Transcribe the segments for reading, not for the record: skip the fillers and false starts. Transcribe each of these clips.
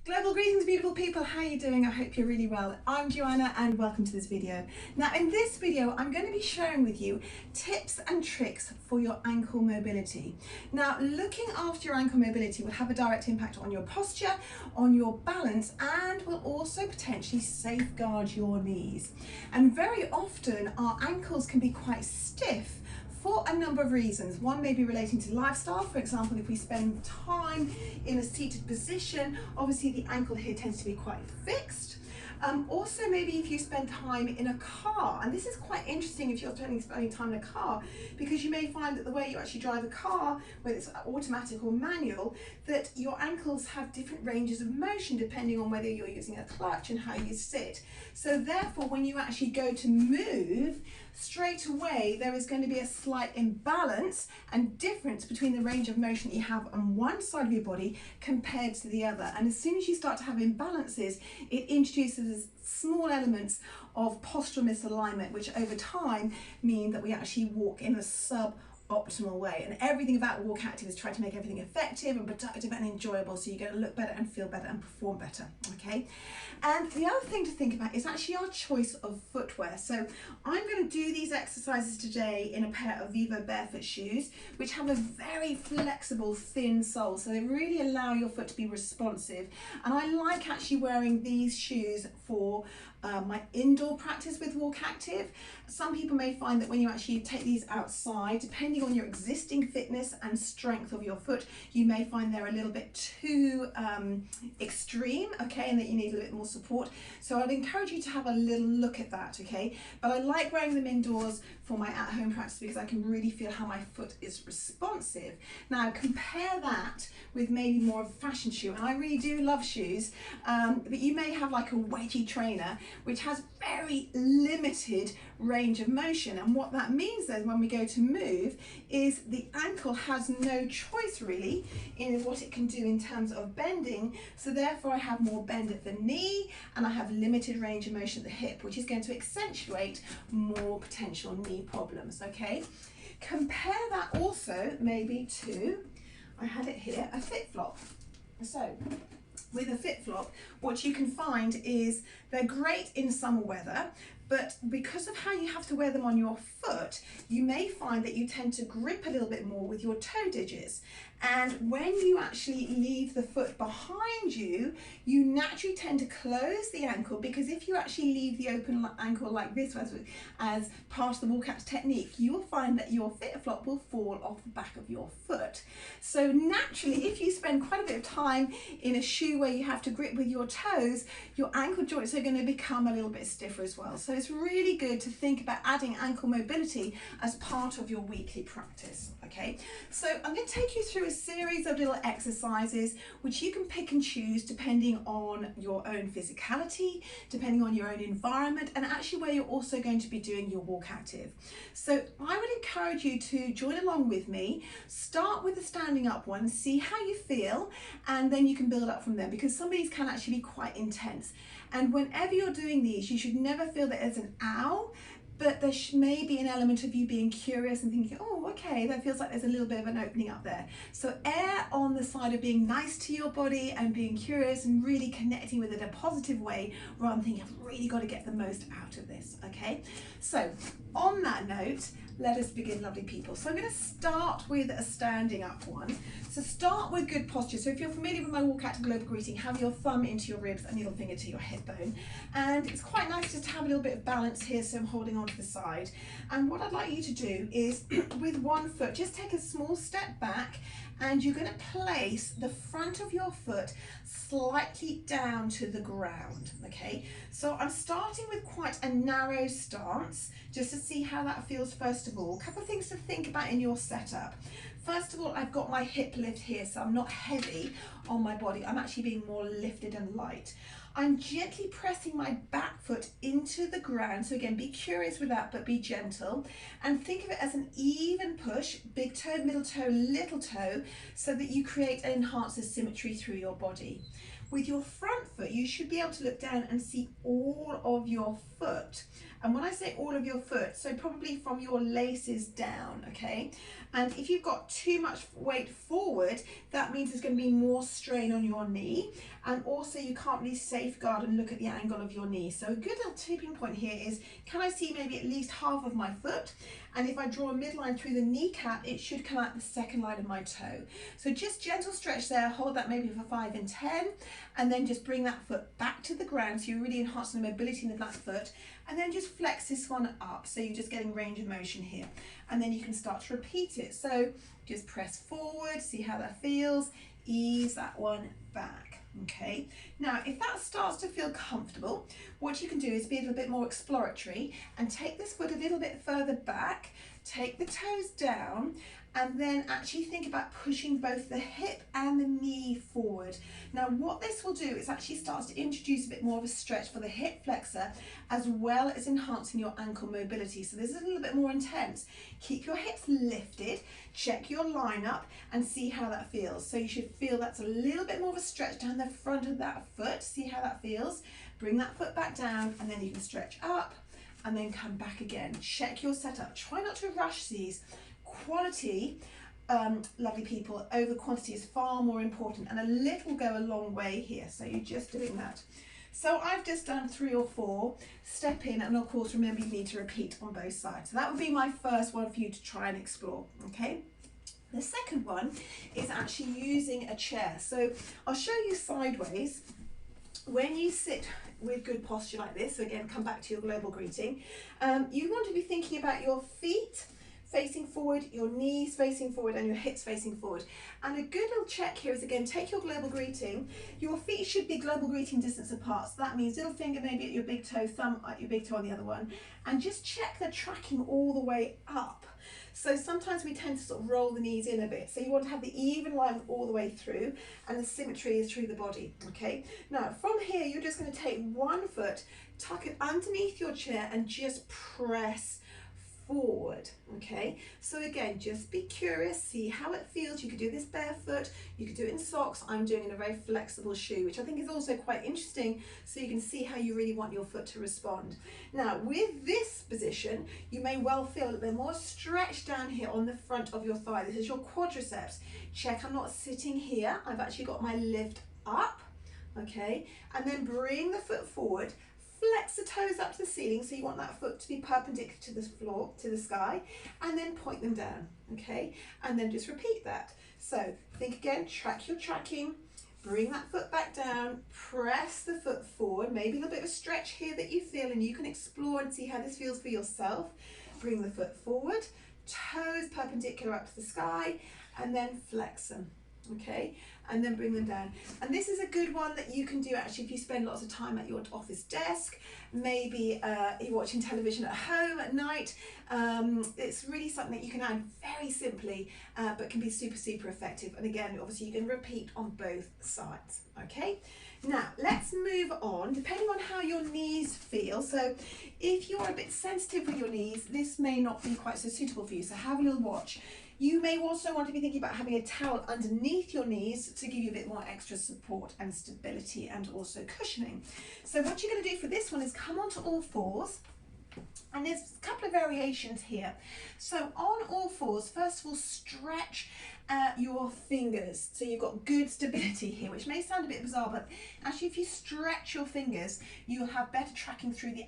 Global greetings, beautiful people. How are you doing? I hope you're really well. I'm JOanna and welcome to this video. Now in this video I'm going to be sharing with you tips and tricks for your ankle mobility. Now looking after your ankle mobility will have a direct impact on your posture, on your balance, and will also potentially safeguard your knees. And very often our ankles can be quite stiff for a number of reasons. One may be relating to lifestyle. For example, if we spend time in a seated position, obviously the ankle here tends to be quite fixed. Also, maybe if you spend time in a car, and this is quite interesting if you're spending time in a car, because you may find that the way you actually drive a car, whether it's automatic or manual, that your ankles have different ranges of motion depending on whether you're using a clutch and how you sit. So therefore, when you actually go to move, straight away there is going to be a slight imbalance and difference between the range of motion you have on one side of your body compared to the other. And as soon as you start to have imbalances, it introduces small elements of postural misalignment, which over time mean that we actually walk in a suboptimal way. And everything about WalkActive is trying to make everything effective and productive and enjoyable, so you're going to look better and feel better and perform better. Okay, and the other thing to think about is actually our choice of footwear. So I'm going to do these exercises today in a pair of Vivo barefoot shoes, which have a very flexible thin sole, so they really allow your foot to be responsive. And I like actually wearing these shoes for my indoor practice with WalkActive. Some people may find that when you actually take these outside, depending on your existing fitness and strength of your foot, you may find they're a little bit too extreme, okay, and that you need a little bit more support. So I'd encourage you to have a little look at that, okay? But I like wearing them indoors for my at-home practice because I can really feel how my foot is responsive. Now compare that with maybe more of a fashion shoe, and I really do love shoes, but you may have like a wedgie trainer which has very limited range of motion, and what that means then when we go to move is the ankle has no choice really in what it can do in terms of bending. So therefore I have more bend at the knee and I have limited range of motion at the hip, which is going to accentuate more potential knee problems. Okay, compare that also maybe to, I had it here, a fit flop. So with a fit flop, what you can find is they're great in summer weather, but because of how you have to wear them on your foot, you may find that you tend to grip a little bit more with your toe digits. And when you actually leave the foot behind you, you naturally tend to close the ankle, because if you actually leave the open ankle like this as part of the WalkActive technique, you will find that your fit flop will fall off the back of your foot. So naturally, if you spend quite a bit of time in a shoe where you have to grip with your toes, your ankle joints are going to become a little bit stiffer as well. So it's really good to think about adding ankle mobility as part of your weekly practice. Okay, so I'm going to take you through a series of little exercises which you can pick and choose depending on your own physicality, depending on your own environment, and actually where you're also going to be doing your WalkActive. So I would encourage you to join along with me. Start with the standing up one, see how you feel, and then you can build up from there, because some of these can actually be quite intense. And whenever you're doing these, you should never feel that there's an ow, but there may be an element of you being curious and thinking, oh, okay, that feels like there's a little bit of an opening up there. So err on the side of being nice to your body and being curious and really connecting with it in a positive way, rather than thinking, I've really got to get the most out of this, okay? So on that note, let us begin, lovely people. So I'm going to start with a standing up one. So start with good posture. So if you're familiar with my WalkActive Global Greeting, have your thumb into your ribs and middle finger to your hip bone. And it's quite nice just to have a little bit of balance here, so I'm holding on to the side. And what I'd like you to do is, with one foot, just take a small step back, and you're going to place the front of your foot slightly down to the ground, okay? So I'm starting with quite a narrow stance, just to see how that feels first of all. A couple of things to think about in your setup. First of all, I've got my hip lift here, so I'm not heavy on my body. I'm actually being more lifted and light. I'm gently pressing my back foot into the ground. So again, be curious with that, but be gentle. And think of it as an even push, big toe, middle toe, little toe, so that you create and enhance the symmetry through your body. With your front foot, you should be able to look down and see all of your foot. And when I say all of your foot, so probably from your laces down, okay? And if you've got too much weight forward, that means there's going to be more strain on your knee. And also you can't really safeguard and look at the angle of your knee. So a good little tipping point here is, can I see maybe at least half of my foot? And if I draw a midline through the kneecap, it should come out the second line of my toe. So just gentle stretch there, hold that maybe for 5 and 10, and then just bring that foot back to the ground. So you're really enhancing the mobility in the back foot. And then just flex this one up. So you're just getting range of motion here. And then you can start to repeat it. So just press forward, see how that feels. Ease that one back. Okay, now if that starts to feel comfortable, what you can do is be a little bit more exploratory and take this foot a little bit further back, take the toes down, and then actually think about pushing both the hip and the knee forward. Now what this will do is actually starts to introduce a bit more of a stretch for the hip flexor, as well as enhancing your ankle mobility. So this is a little bit more intense. Keep your hips lifted, check your line up and see how that feels. So you should feel that's a little bit more of a stretch down the front of that foot. See how that feels. Bring that foot back down and then you can stretch up and then come back again. Check your setup. Try not to rush these. Quality, lovely people, over quantity is far more important, and a little go a long way here. So you're just doing that. So I've just done 3 or 4, step in, and of course remember you need to repeat on both sides. So that would be my first one for you to try and explore, okay? The second one is actually using a chair. So I'll show you sideways. When you sit with good posture like this, so again, come back to your global greeting, you want to be thinking about your feet facing forward, your knees facing forward, and your hips facing forward. And a good little check here is, again, take your global greeting. Your feet should be global greeting distance apart. So that means little finger maybe at your big toe, thumb at your big toe on the other one. And just check the tracking all the way up. So sometimes we tend to sort of roll the knees in a bit. So you want to have the even line all the way through, and the symmetry is through the body, okay? Now, from here, you're just going to take one foot, tuck it underneath your chair, and just press forward, okay? So again, just be curious, see how it feels. You could do this barefoot, you could do it in socks. I'm doing it in a very flexible shoe, which I think is also quite interesting, so you can see how you really want your foot to respond. Now, with this position, you may well feel a little bit more stretch down here on the front of your thigh. This is your quadriceps. Check I'm not sitting here. I've actually got my lift up, okay? And then bring the foot forward. Flex the toes up to the ceiling, so you want that foot to be perpendicular to the floor, to the sky, and then point them down, okay? And then just repeat that. So think again, track your tracking, bring that foot back down, press the foot forward, maybe a little bit of a stretch here that you feel, and you can explore and see how this feels for yourself. Bring the foot forward, toes perpendicular up to the sky, and then flex them. Okay, and then bring them down. And this is a good one that you can do actually if you spend lots of time at your office desk, maybe you're watching television at home at night. It's really something that you can add very simply, but can be super effective. And again, obviously you can repeat on both sides. Okay, now let's move on, depending on how your knees feel. So if you're a bit sensitive with your knees, this may not be quite so suitable for you, so have a little watch. You may also want to be thinking about having a towel underneath your knees to give you a bit more extra support and stability and also cushioning. So what you're going to do for this one is come onto all fours. And there's a couple of variations here. So on all fours, first of all, stretch your fingers. So you've got good stability here, which may sound a bit bizarre, but actually if you stretch your fingers, you'll have better tracking through the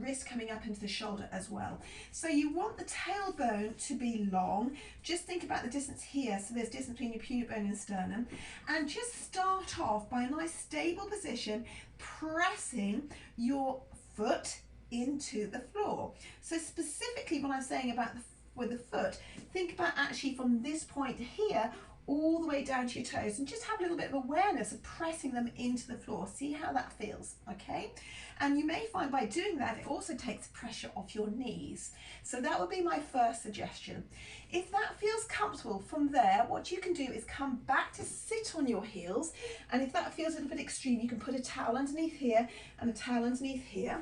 wrist coming up into the shoulder as well. So you want the tailbone to be long. Just think about the distance here. So there's distance between your pubic bone and sternum. And just start off by a nice stable position, pressing your foot into the floor. So specifically when I'm saying about with the foot, think about actually from this point here all the way down to your toes, and just have a little bit of awareness of pressing them into the floor. See how that feels, okay? And you may find by doing that, it also takes pressure off your knees. So that would be my first suggestion. If that feels comfortable from there, what you can do is come back to sit on your heels. And if that feels a little bit extreme, you can put a towel underneath here and a towel underneath here.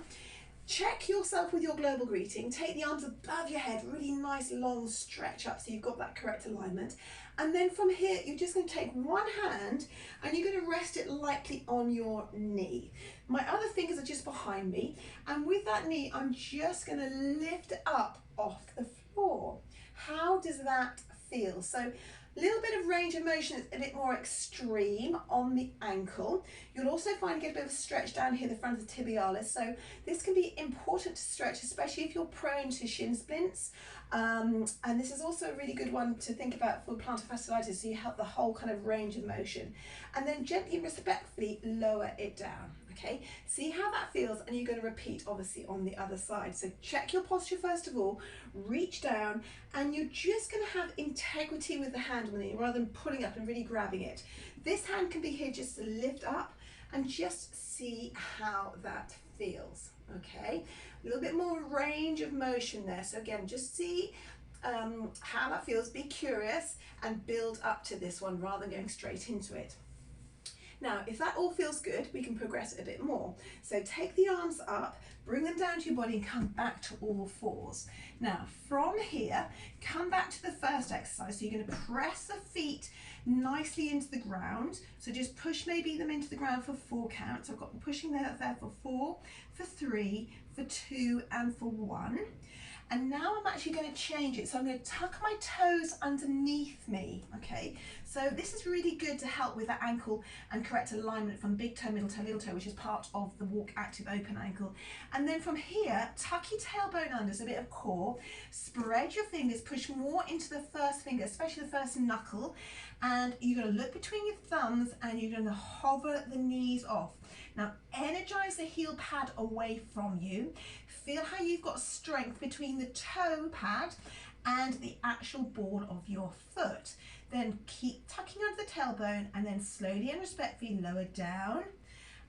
Check yourself with your global greeting. Take the arms above your head, really nice long stretch up so you've got that correct alignment. And then from here, you're just going to take one hand and you're going to rest it lightly on your knee. My other fingers are just behind me, and with that knee, I'm just going to lift it up off the floor. How does that feel? So a little bit of range of motion is a bit more extreme on the ankle. You'll also find you get a bit of a stretch down here, the front of the tibialis. So this can be important to stretch, especially if you're prone to shin splints. And this is also a really good one to think about for plantar fasciitis, so you help the whole kind of range of motion. And then gently, respectfully lower it down. Okay, see how that feels, and you're going to repeat obviously on the other side. So check your posture first of all, reach down, and you're just going to have integrity with the hand on the knee rather than pulling up and really grabbing it. This hand can be here just to lift up and just see how that feels. Okay, a little bit more range of motion there. So again, just see how that feels, be curious and build up to this one rather than going straight into it. Now, if that all feels good, we can progress it a bit more. So take the arms up, bring them down to your body and come back to all fours. Now, from here, come back to the first exercise. So you're going to press the feet nicely into the ground. So just push maybe them into the ground for 4 counts. I've got them pushing there for 4, for 3, for 2 and for 1. And now I'm actually going to change it. So I'm going to tuck my toes underneath me, okay? So this is really good to help with that ankle and correct alignment from big toe, middle toe, little toe, which is part of the WalkActive Open Ankle. And then from here, tuck your tailbone under, so a bit of core, spread your fingers, push more into the first finger, especially the first knuckle, and you're going to look between your thumbs and you're going to hover the knees off. Now energize the heel pad away from you. Feel how you've got strength between the toe pad and the actual ball of your foot. Then keep tucking under the tailbone and then slowly and respectfully lower down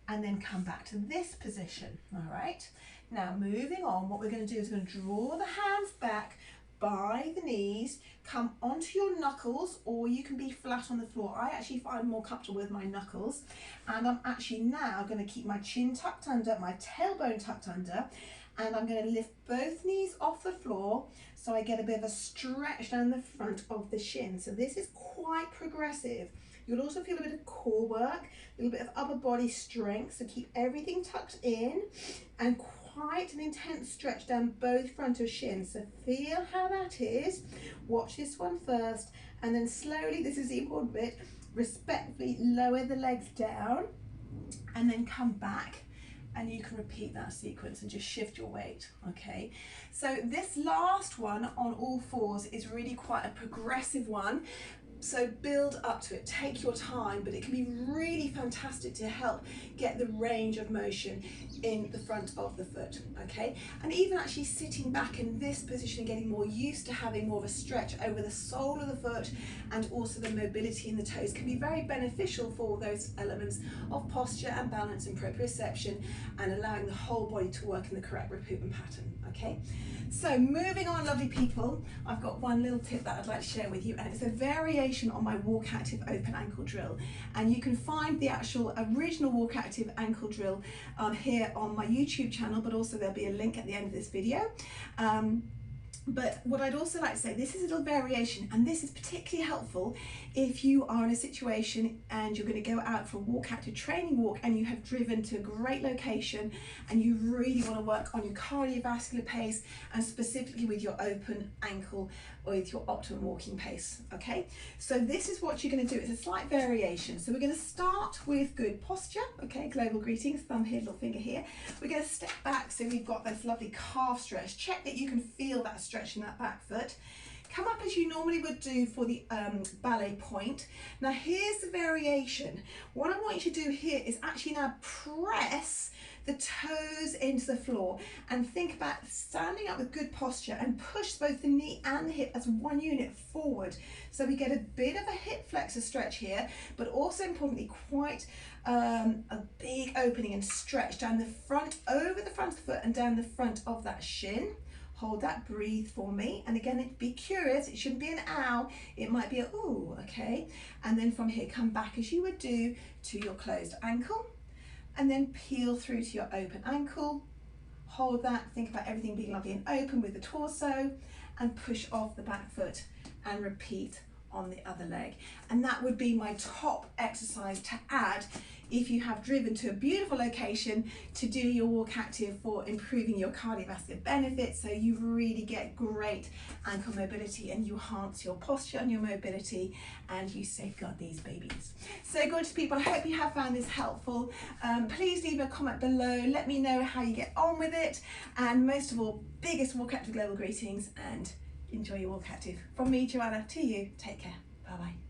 and then come back to this position. All right. Now moving on, what we're going to do is we're going to draw the hands back by the knees, come onto your knuckles, or you can be flat on the floor. I actually find more comfortable with my knuckles, and I'm actually now going to keep my chin tucked under, my tailbone tucked under, and I'm going to lift both knees off the floor so I get a bit of a stretch down the front of the shin. So this is quite progressive. You'll also feel a bit of core work, a little bit of upper body strength, so keep everything tucked in and quite an intense stretch down both front of shins. So feel how that is. Watch this one first, and then slowly, this is the important bit, respectfully lower the legs down and then come back, and you can repeat that sequence and just shift your weight. Okay, so this last one on all fours is really quite a progressive one. So build up to it, take your time, but it can be really fantastic to help get the range of motion in the front of the foot, okay? And even actually sitting back in this position and getting more used to having more of a stretch over the sole of the foot and also the mobility in the toes can be very beneficial for those elements of posture and balance and proprioception and allowing the whole body to work in the correct recruitment pattern, okay? So moving on, lovely people, I've got one little tip that I'd like to share with you, and it's a variation on my WalkActive Open Ankle drill. And you can find the actual original WalkActive ankle drill here on my YouTube channel, but also there'll be a link at the end of this video. But what I'd also like to say, this is a little variation, and this is particularly helpful if you are in a situation and you're going to go out for a WalkActive training walk and you have driven to a great location and you really want to work on your cardiovascular pace and specifically with your open ankle or with your optimum walking pace, okay? So this is what you're going to do. It's a slight variation. So we're going to start with good posture, okay? Global greetings, thumb here, little finger here. We're going to step back so we've got this lovely calf stretch. Check that you can feel that stretch in that back foot. Come up as you normally would do for the ballet point. Now here's the variation. What I want you to do here is actually now press the toes into the floor and think about standing up with good posture and push both the knee and the hip as one unit forward. So we get a bit of a hip flexor stretch here, but also importantly quite a big opening and stretch down the front, over the front of the foot and down the front of that shin. Hold that, breathe for me. And again, be curious, it shouldn't be an ow, it might be a ooh, okay? And then from here, come back as you would do to your closed ankle, and then peel through to your open ankle. Hold that, think about everything being lovely and open with the torso, and push off the back foot and repeat on the other leg. And that would be my top exercise to add if you have driven to a beautiful location to do your walk active for improving your cardiovascular benefits, so you really get great ankle mobility and you enhance your posture and your mobility and you safeguard these babies. So gorgeous people, I hope you have found this helpful. Please leave a comment below, let me know how you get on with it, and most of all, biggest Walk Active Global greetings and enjoy your Walk Active. From me, JOanna, to you, take care, bye bye.